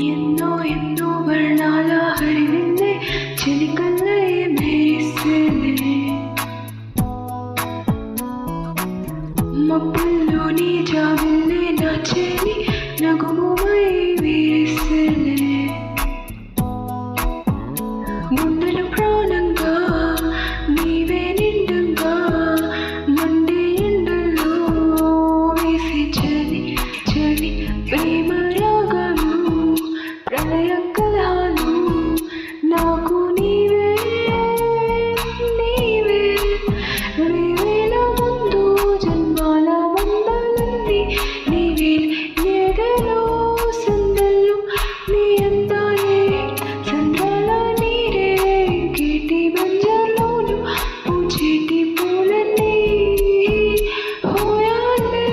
ఎన్నో ఎన్నో వర్ణాల హరివిల్లే చిలికల్లే మెరిసేలే మబ్బుల్లోని జాబిల్లే నా చెలి నగుమై వీసేలే గుండెలు ప్రాణంగా నీవే నిండుగా మండే ఎండల్లో వేసి చలి చలి ప్రేమ రాగాలు ప్రళయ కళాలు నాకు నీవే నీవే వేవేల ముందు జన్మాల వందలన్నీ నీవే ఎదలో సందల్లో నీ అందాలే సంద్రాల నీరే గీటి బంజర్లోను పూచేటి పూలన్నీ హోయాలే